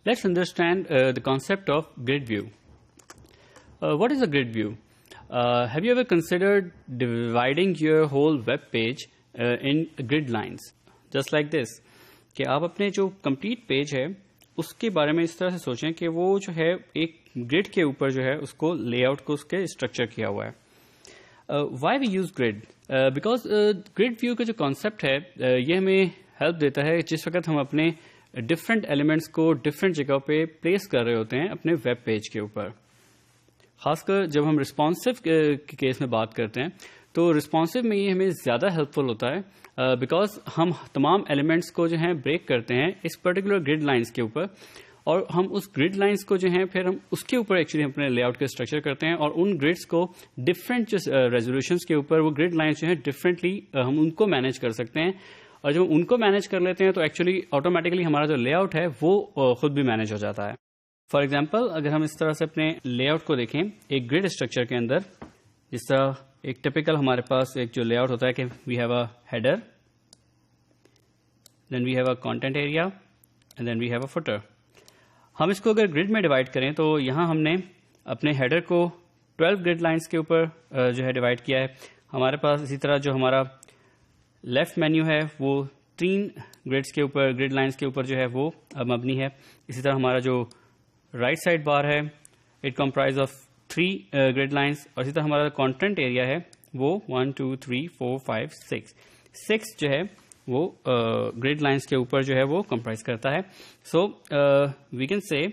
Let's understand the concept of grid view. What is a grid view? Have you ever considered dividing your whole web page in grid lines? Just like this. کہ آپ اپنے جو complete page ہے اس کے بارے میں اس طرح سے سوچیں کہ وہ جو ہے ایک گرڈ کے اوپر جو ہے اس کو لے آؤٹ کو اس کے اسٹرکچر کیا ہوا ہے. Why we use grid? Because grid view کا جو کانسیپٹ ہے یہ ہمیں ہیلپ دیتا ہے جس وقت ہم اپنے ڈفرینٹ ایلیمنٹس کو ڈفرینٹ جگہ پہ پلیس کر رہے ہوتے ہیں اپنے ویب پیج کے اوپر. خاص کر جب ہم رسپانسو کے کیس میں بات کرتے ہیں تو رسپانسو میں یہ ہمیں زیادہ ہیلپ فل ہوتا ہے بیکاز ہم تمام ایلیمنٹس کو جو ہیں بریک کرتے ہیں اس پرٹیکولر گرڈ لائنس کے اوپر, اور ہم اس گرڈ لائنس کو جو ہیں پھر ہم اس کے اوپر ایکچولی اپنے لے آؤٹ کا اسٹرکچر کرتے ہیں, اور ان گرڈس کو ڈفرینٹ ریزولوشنس کے اوپر وہ گرڈ لائنس جو ہیں ڈفرینٹلی ہم ان کو مینیج کر سکتے ہیں, اور جب ہم ان کو مینیج کر لیتے ہیں تو ایکچولی آٹومیٹکلی ہمارا جو لے آؤٹ ہے وہ خود بھی مینیج ہو جاتا ہے. فار ایگزامپل اگر ہم اس طرح سے اپنے لے آؤٹ کو دیکھیں ایک گرڈ اسٹرکچر کے اندر, جس طرح ایک ٹپیکل ہمارے پاس ایک جو لے آؤٹ ہوتا ہے کہ we have a header, then we have a content area and then we have a footer. ہم اس کو اگر گرڈ میں ڈیوائڈ کریں تو یہاں ہم نے اپنے ہیڈر کو 12 گرڈ لائنس کے اوپر جو ہے ڈیوائڈ کیا ہے. ہمارے پاس اسی طرح جو ہمارا لیفٹ مینیو ہے وہ 3 گرڈس کے اوپر گرڈ لائنس کے اوپر جو ہے وہ مبنی ہے. اسی طرح ہمارا جو رائٹ سائڈ بار ہے it comprise of 3 grid lines, اور اسی طرح ہمارا کانٹینٹ ایریا ہے وہ 1 2 3 4 5 6 جو ہے وہ گرڈ لائنس کے اوپر جو ہے وہ کمپرائز کرتا ہے. سو وی کین سے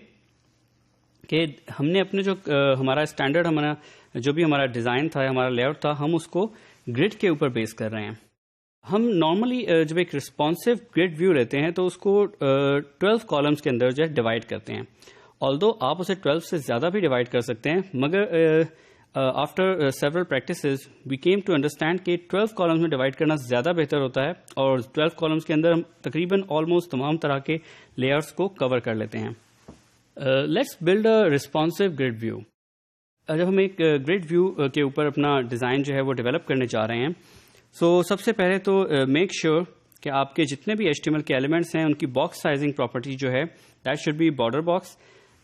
کہ ہم نے اپنے جو ہمارا اسٹینڈرڈ ہمارا جو بھی ہمارا ڈیزائن تھا ہمارا لے آؤٹ تھا ہم اس کو گرڈ کے اوپر بیس کر رہے ہیں. ہم نارملی جب ایک رسپانسو گرڈ ویو لیتے ہیں تو اس کو 12 کالمس کے اندر جو ہے ڈیوائڈ کرتے ہیں. آلدو آپ اسے 12 سے زیادہ بھی ڈیوائڈ کر سکتے ہیں, مگر after several practices we came to understand کہ 12 کالمس میں ڈیوائڈ کرنا زیادہ بہتر ہوتا ہے, اور 12 کالمس کے اندر ہم تقریباً آلموسٹ تمام طرح کے لے آؤٹس کو کور کر لیتے ہیں. Let's build a responsive grid view. جب ہم ایک گرڈ ویو کے اوپر اپنا ڈیزائن جو ہے وہ ڈیولپ کرنے جا رہے ہیں, سو سب سے پہلے تو میک شیور کہ آپ کے جتنے بھی HTML کے ایلیمنٹس ہیں ان کی باکس سائزنگ پراپرٹی جو ہے that should be border box,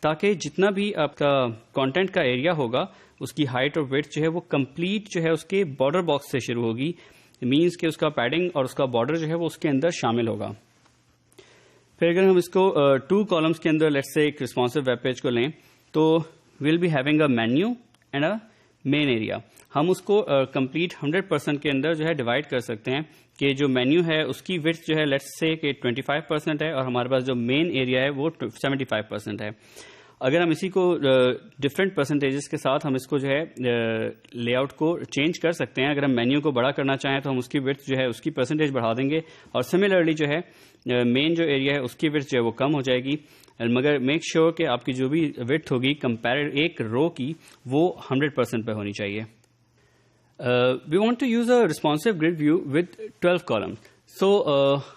تاکہ جتنا بھی آپ کا کانٹینٹ کا ایریا ہوگا اس کی ہائٹ اور ویڈتھ جو ہے وہ کمپلیٹ جو ہے اس کے بارڈر باکس سے شروع ہوگی. مینس کہ اس کا پیڈنگ اور اس کا بارڈر جو ہے وہ اس کے اندر شامل ہوگا. پھر اگر ہم اس کو 2 کالمس کے اندر لیٹس سے ایک رسپانسو ویب پیج کو لیں تو we'll be having a menu and a main area. ہم اس کو کمپلیٹ 100% کے اندر جو ہے ڈیوائڈ کر سکتے ہیں کہ جو مینیو ہے اس کی وڈتھ جو ہے لیٹس سے کہ 25% ہے, اور ہمارے پاس جو مین ایریا ہے وہ 75% ہے. اگر ہم اسی کو ڈفرینٹ پرسنٹیجز کے ساتھ ہم اس کو جو ہے لے آؤٹ کو چینج کر سکتے ہیں. اگر ہم مینیو کو بڑا کرنا چاہیں تو ہم اس کی وڈتھ جو ہے اس کی پرسنٹیج بڑھا دیں گے, اور سملرلی جو ہے مین جو ایریا ہے اس کی وڈتھ جو ہے وہ کم ہو جائے گی. مگر میک شیور کہ آپ کی جو بھی وڈتھ ہوگی کمپیئر ایک رو کی وہ 100% پہ ہونی چاہیے. We want to use a responsive grid view with 12 column. So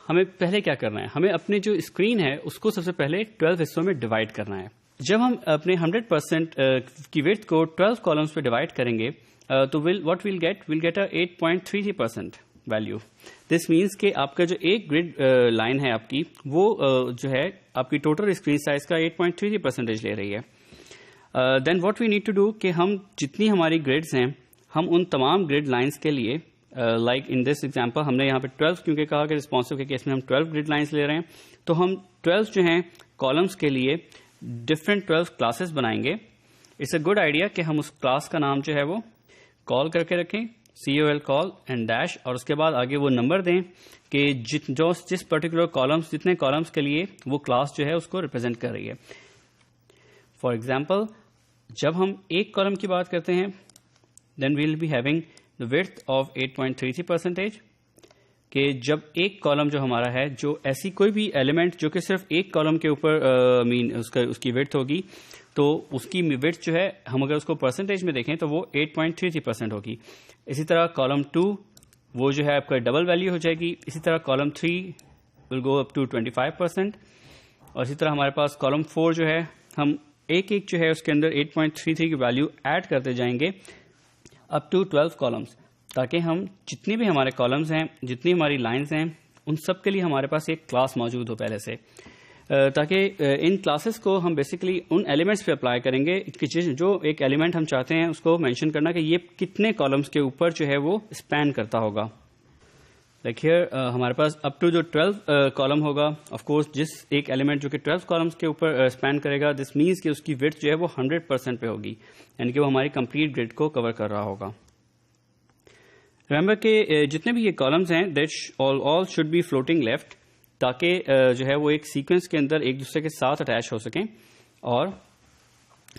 ہمیں پہلے کیا کرنا ہے, ہمیں اپنی جو اسکرین ہے اس کو سب سے پہلے 12 حصوں میں ڈیوائڈ کرنا ہے. جب ہم اپنے 100% کی وڈتھ کو 12 کالمس پہ ڈیوائڈ کریں گے تو what we'll get a 8.33% value. This means کہ آپ کا جو ایک گرڈ لائن ہے آپ کی وہ جو ہے آپ کی ٹوٹل اسکرین سائز کا 8.33% لے رہی ہے. Then what we need to do کہ ہم جتنی ہماری گریڈز ہیں ہم ان تمام گرڈ لائنس کے لیے لائک ان دس ایگزامپل ہم نے یہاں پہ 12 کیونکہ کہا کہ رسپانسو کے کیس میں ہم 12 گرڈ لائنس لے رہے ہیں, تو ہم 12 جو ہیں کالمس کے لیے ڈفرینٹ 12 کلاسز بنائیں گے. اٹس اے گڈ آئیڈیا کہ ہم اس کلاس کا نام جو ہے وہ کال کر کے رکھیں, COL کال اینڈ ڈیش, اور اس کے بعد آگے وہ نمبر دیں کہ جس پرٹیکولر کالمس جتنے کالمس کے لیے وہ کلاس جو ہے اس کو ریپرزینٹ کر رہی ہے. فار ایگزامپل جب ہم ایک کالم کی بات کرتے ہیں then we'll be having the width of 8.33%. کہ جب ایک کالم جو ہمارا ہے جو ایسی کوئی بھی ایلیمنٹ جو کہ صرف ایک کالم کے اوپر اس کی width ہوگی تو اس کی width جو ہے ہم اگر اس کو پرسنٹیج میں دیکھیں تو وہ 8.33% ہوگی. اسی طرح کالم 2 وہ جو ہے آپ کا ڈبل ویلیو ہو جائے گی. اسی طرح column 3 will go up to 25%, اور اسی طرح ہمارے پاس کالم 4 جو ہے ہم ایک جو ہے اس کے اندر 8.33 کی ویلیو ایڈ کرتے جائیں گے اپ ٹو 12 کالمس, تاکہ ہم جتنی بھی ہمارے کالمز ہیں جتنی ہماری لائنز ہیں ان سب کے لیے ہمارے پاس ایک کلاس موجود ہو پہلے سے. تاکہ ان کلاسز کو ہم بیسیکلی ان ایلیمنٹس پہ اپلائی کریں گے جو ایک ایلیمنٹ ہم چاہتے ہیں اس کو مینشن کرنا کہ یہ کتنے کالمس کے اوپر جو ہے وہ اسپین کرتا ہوگا. لائک ہیئر ہمارے پاس اپ ٹو جو 12 کالم ہوگا, آف کورس جس ایک ایلیمنٹ جو کہ 12 کالمس کے اوپر اسپین کرے گا, دس مینس کہ اس کی وڈتھ جو ہے وہ 100% پہ ہوگی, یعنی کہ وہ ہماری کمپلیٹ گریڈ کو کور کر رہا ہوگا. ریمبر کہ جتنے بھی یہ کالمز ہیں that all should be floating left, تاکہ جو ہے وہ ایک سیکوینس کے اندر ایک دوسرے کے ساتھ اٹیچ ہو سکیں. اور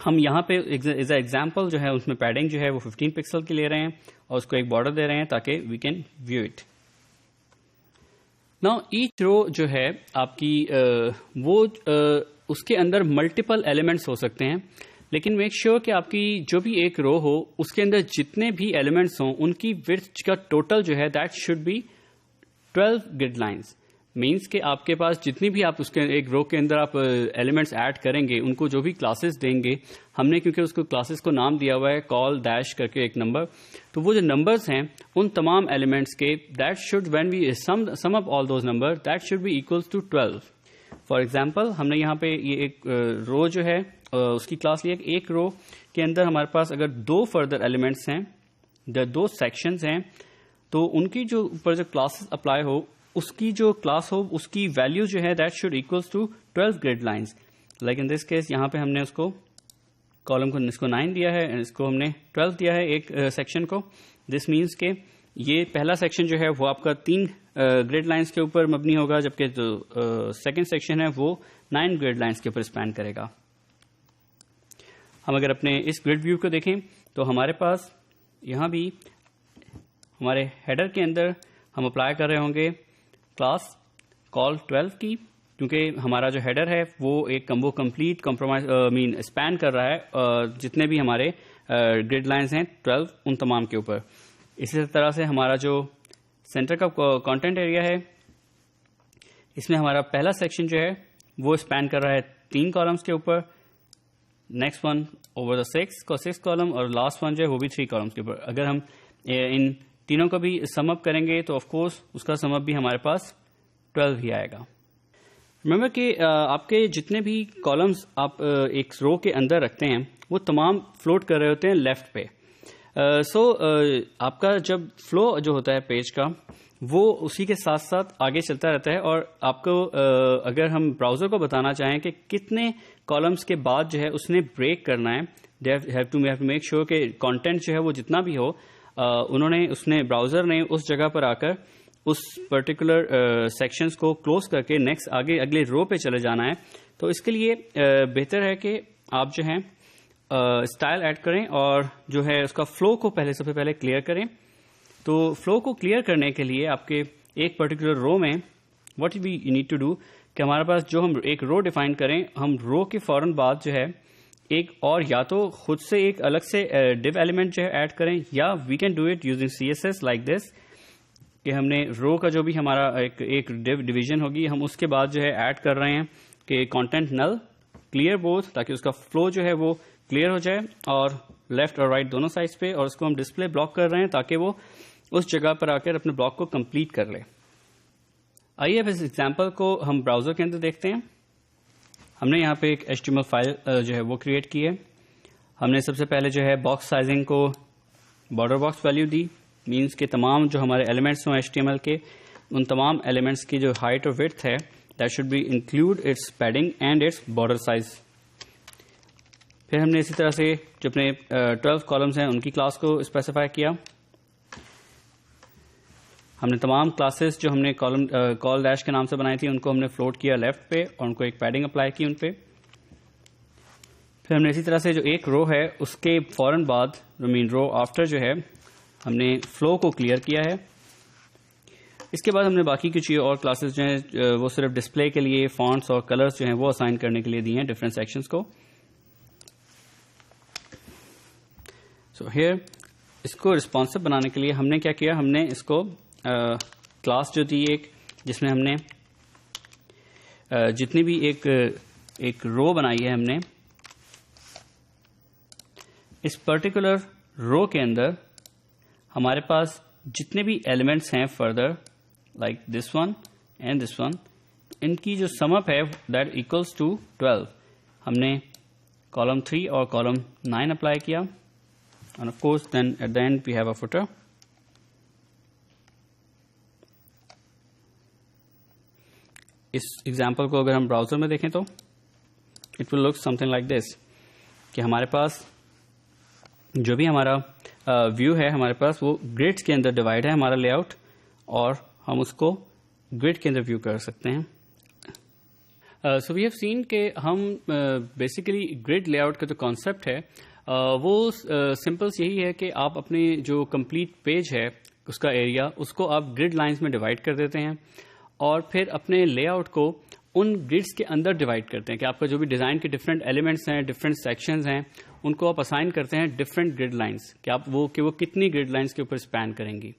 ہم یہاں پہ ایز اے ایگزامپل جو ہے اس میں پیڈنگ جو ہے وہ 15 پکسل کی لے رہے ہیں اور اس کو ایک بارڈر دے رہے ہیں تاکہ وی کین ویو اٹ. نا ایچ رو جو ہے آپ کی وہ اس کے اندر ملٹیپل ایلیمنٹس ہو سکتے ہیں, لیکن میک شیور کہ آپ کی جو بھی ایک رو ہو اس کے اندر جتنے بھی ایلیمنٹس ہوں ان کی وڈتھ کا ٹوٹل جو ہے that should be 12 grid lines. Means کہ آپ کے پاس جتنی بھی آپ اس کے ایک رو کے اندر آپ ایلیمنٹس ایڈ کریں گے, ان کو جو بھی کلاسز دیں گے, ہم نے کیونکہ اس کو کلاسز کو نام دیا ہوا ہے کال ڈیش کر کے ایک نمبر, تو وہ جو نمبرز ہیں ان تمام ایلیمنٹس کے that should when we sum up all those number that should be equals to 12. For example ہم نے یہاں پہ یہ ایک رو جو ہے اس کی کلاس لیا, ایک رو کے اندر ہمارے پاس اگر 2 فردر ایلیمنٹس ہیں, 2 سیکشنز ہیں, تو ان کی جو اوپر جو کلاسز اپلائی ہو اس کی جو کلاس ہو اس کی ویلیو جو ہے that should equals to 12 grid lines. Like in this case یہاں پہ ہم نے اس کو کالم کو اس کو 9 دیا ہے, اس کو ہم نے 12 دیا ہے ایک سیکشن کو. دس مینس کہ یہ پہلا سیکشن جو ہے وہ آپ کا 3 گریڈ لائنس کے اوپر مبنی ہوگا, جبکہ جو سیکنڈ سیکشن ہے وہ 9 گریڈ لائنس کے اوپر اسپین کرے گا. ہم اگر اپنے اس گریڈ ویو کو دیکھیں تو ہمارے پاس یہاں بھی ہمارے ہیڈر کے اندر ہم اپلائی کر رہے ہوں گے کلاس کال 12 کی, کیونکہ ہمارا جو ہیڈر ہے وہ ایک وہ کمپلیٹ کمپرومائز اسپین کر رہا ہے جتنے بھی ہمارے گریڈ لائنز ہیں 12 ان تمام کے اوپر. اسی طرح سے ہمارا جو سینٹر کا کانٹینٹ ایریا ہے اس میں ہمارا پہلا سیکشن جو ہے وہ اسپین کر رہا ہے 3 کالمس کے اوپر, next one over the 6 column, اور لاسٹ ون جو ہے وہ بھی 3 کالمس کے اوپر. اگر ہم ان تینوں کو بھی سم اپ کریں گے تو آف کورس اس کا سم اپ بھی ہمارے پاس 12 ہی آئے گا. ریمبر کہ آپ کے جتنے بھی کالمز آپ ایک رو کے اندر رکھتے ہیں وہ تمام فلوٹ کر رہے ہوتے ہیں لیفٹ پہ. سو آپ کا جب فلو جو ہوتا ہے پیج کا وہ اسی کے ساتھ ساتھ آگے چلتا رہتا ہے, اور آپ کو اگر ہم براؤزر کو بتانا چاہیں کہ کتنے کالمز کے بعد جو ہے اس نے بریک کرنا ہے, they have to make sure کہ کانٹینٹ جو ہے وہ جتنا بھی ہو براؤزر نے اس جگہ پر آ کر اس پرٹیکولر سیکشنز کو کلوز کر کے نیکسٹ آگے اگلے رو پہ چلے جانا ہے. تو اس کے لیے بہتر ہے کہ آپ جو ہیں اسٹائل ایڈ کریں اور جو ہے اس کا فلو کو سب سے پہلے کلیئر کریں. تو فلو کو کلیئر کرنے کے لیے آپ کے ایک پرٹیکولر رو میں what we need to do کہ ہمارے پاس جو ہم ایک رو ڈیفائن کریں, ہم رو کے فوراً بعد جو ہے ایک اور یا تو خود سے ایک الگ سے ڈیو ایلیمنٹ جو ہے ایڈ کریں, یا we can do it using CSS like this کہ ہم نے رو کا جو بھی ہمارا ایک ڈیو ڈویژن ہوگی ہم اس کے بعد جو ہے ایڈ کر رہے ہیں کہ کانٹینٹ نل کلیئر بوتھ, تاکہ اس کا فلو جو ہے وہ کلیئر ہو جائے اور لیفٹ اور رائٹ دونوں سائڈس پہ, اور اس کو ہم ڈسپلے بلاک کر رہے ہیں تاکہ وہ اس جگہ پر آ کر اپنے بلاک کو کمپلیٹ کر لے. آئیے اب اس ایگزامپل کو ہم براؤزر کے اندر دیکھتے ہیں. ہم نے یہاں پہ ایک HTML فائل جو ہے وہ کریٹ کی ہے. ہم نے سب سے پہلے جو ہے باکس سائزنگ کو بارڈر باکس ویلیو دی, مینس کہ تمام جو ہمارے ایلیمنٹس ہوں HTML کے ان تمام ایلیمنٹس کی جو ہائٹ اور وڈتھ ہے that should be include its padding and its border size. پھر ہم نے اسی طرح سے جو اپنے 12 کالمز ہیں ان کی کلاس کو اسپیسیفائی کیا. ہم نے تمام کلاسز جو ہم نے کال ڈیش کے نام سے بنائی تھی ان کو ہم نے فلوٹ کیا لیفٹ پہ اور ان کو ایک پیڈنگ اپلائی کی ان پہ. پھر ہم نے اسی طرح سے جو ایک رو ہے اس کے فوراً بعد رو آفٹر جو ہے ہم نے فلو کو کلیئر کیا ہے. اس کے بعد ہم نے باقی کچھ اور کلاسز جو ہیں وہ صرف ڈسپلے کے لیے فونٹس اور کلرز جو ہیں وہ اسائن کرنے کے لیے دی ہیں ڈفرینٹ سیکشنز کو. سو ہیئر اس کو رسپانسو بنانے کے لیے ہم نے کیا کیا, ہم نے اس کو کلاس جو تھی ایک جس میں ہم نے جتنی بھی ایک رو بنائی ہے ہم نے اس پرٹیکولر رو کے اندر ہمارے پاس جتنے بھی ایلیمنٹس ہیں further like this one and this one, ان کی جو سم اپ ہے دیٹ ایکولس ٹو 12. ہم نے کالم 3 اور کالم 9 اپلائی کیا and of course then at the end we have a footer. اس ایگزامپل کو اگر ہم براؤزر میں دیکھیں تو it will look something like this کہ ہمارے پاس جو بھی ہمارا ویو ہے ہمارے پاس وہ گریڈس کے اندر ڈیوائڈ ہے ہمارا لے آؤٹ, اور ہم اس کو گریڈ کے اندر ویو کر سکتے ہیں. سو وی ہیو سین کہ ہم بیسیکلی گریڈ لے آؤٹ کا جو کانسیپٹ ہے وہ سمپلس یہی ہے کہ آپ اپنی جو کمپلیٹ پیج ہے اس کا ایریا اس کو آپ گریڈ لائنس میں ڈیوائڈ کر دیتے ہیں, اور پھر اپنے لے آؤٹ کو ان گریڈس کے اندر ڈیوائڈ کرتے ہیں کہ آپ کا جو بھی ڈیزائن کے ڈفرینٹ ایلیمنٹس ہیں, ڈفرینٹ سیکشنز ہیں, ان کو آپ اسائن کرتے ہیں ڈفرینٹ گریڈ لائنس کہ وہ کتنی گریڈ لائنس کے اوپر اسپین کریں گی.